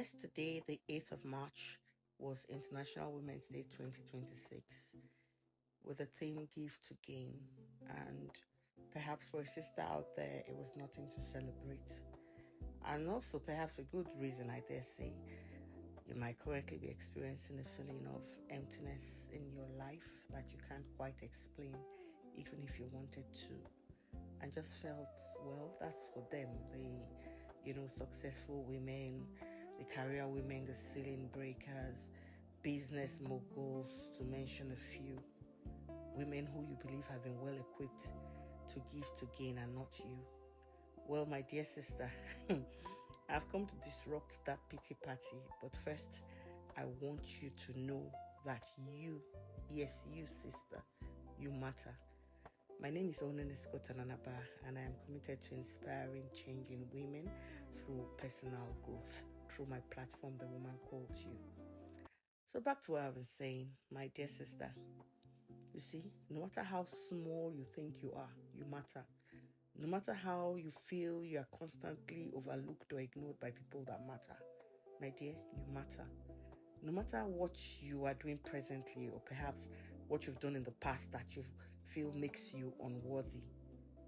Yesterday, the 8th of March, was International Women's Day 2026 with the theme Give to Gain. And perhaps for a sister out there, it was nothing to celebrate. And also, perhaps a good reason, I dare say, you might currently be experiencing a feeling of emptiness in your life that you can't quite explain, even if you wanted to. And just felt, well, that's for them. Successful women, the career women, the ceiling breakers, business moguls, to mention a few. Women who you believe have been well equipped to give to gain and not you. Well, my dear sister, I've come to disrupt that pity party, but first, I want you to know that you, yes, you, sister, you matter. My name is Onene Scott Ananaba, and I am committed to inspiring change in women through personal growth, through my platform, The Woman Called You. So back to what I was saying, my dear sister. You see, no matter how small you think you are, you matter. No matter how you feel you are constantly overlooked or ignored by people that matter, my dear, you matter. No matter what you are doing presently, or perhaps what you've done in the past that you feel makes you unworthy,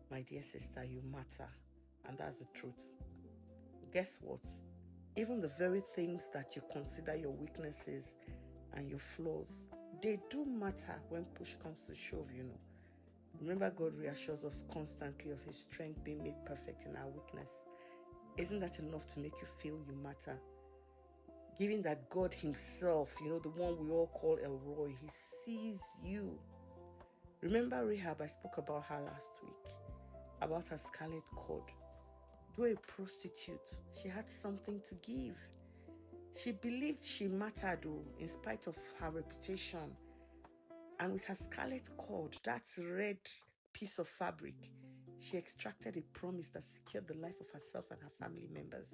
my dear sister, you matter. And that's the truth. Guess what? Even the very things that you consider your weaknesses and your flaws, they do matter when push comes to shove. Remember, God reassures us constantly of His strength being made perfect in our weakness. Isn't that enough to make you feel you matter? Given that God Himself, the one we all call El Roy, He sees you. Remember Rahab, I spoke about her last week, about her scarlet cord. Though a prostitute, she had something to give. She believed she mattered, in spite of her reputation. And with her scarlet cord, that red piece of fabric, she extracted a promise that secured the life of herself and her family members.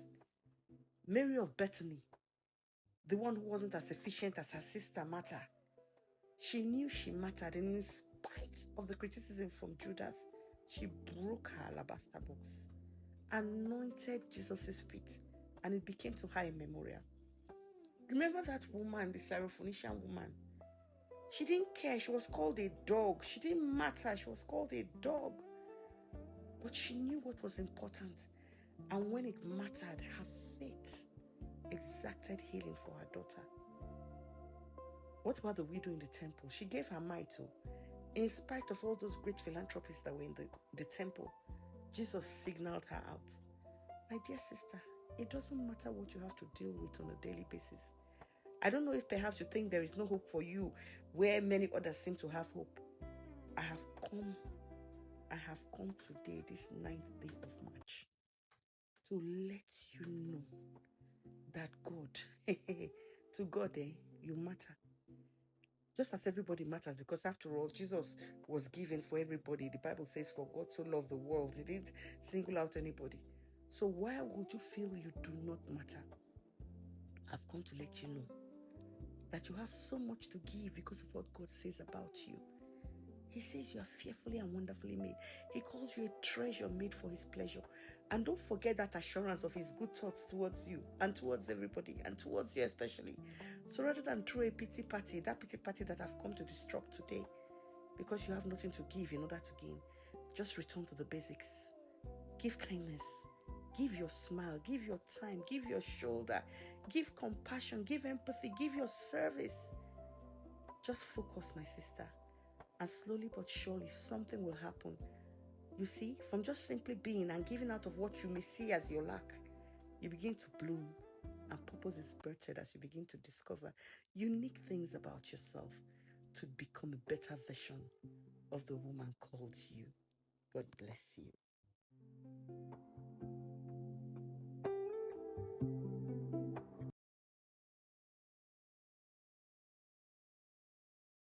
Mary of Bethany, the one who wasn't as efficient as her sister Martha, she knew she mattered, and in spite of the criticism from Judas, she broke her alabaster box, anointed Jesus' feet, and it became to her a memorial. Remember that woman, the Syrophoenician woman? She didn't care. She was called a dog. She didn't matter. She was called a dog. But she knew what was important. And when it mattered, her faith exacted healing for her daughter. What about the widow in the temple? She gave her mite too. In spite of all those great philanthropists that were in the temple, Jesus signaled her out. My dear sister, it doesn't matter what you have to deal with on a daily basis. I don't know if perhaps you think there is no hope for you where many others seem to have hope. I have come today, this 9th day of March, to let you know that God, to God, you matter. Just as everybody matters, because after all, Jesus was given for everybody. The Bible says, for God so loved the world. He didn't single out anybody. So why would you feel you do not matter? I've come to let you know that you have so much to give because of what God says about you. He says you are fearfully and wonderfully made. He calls you a treasure made for His pleasure. And don't forget that assurance of His good thoughts towards you and towards everybody and towards you especially. So rather than throw a pity party, that pity party that I've come to disrupt today, because you have nothing to give in order to gain, just return to the basics. Give kindness. Give your smile. Give your time. Give your shoulder. Give compassion. Give empathy. Give your service. Just focus, my sister. And slowly but surely, something will happen. You see, from just simply being and giving out of what you may see as your lack, you begin to bloom, and purpose is birthed as you begin to discover unique things about yourself to become a better version of the woman called you. God bless you.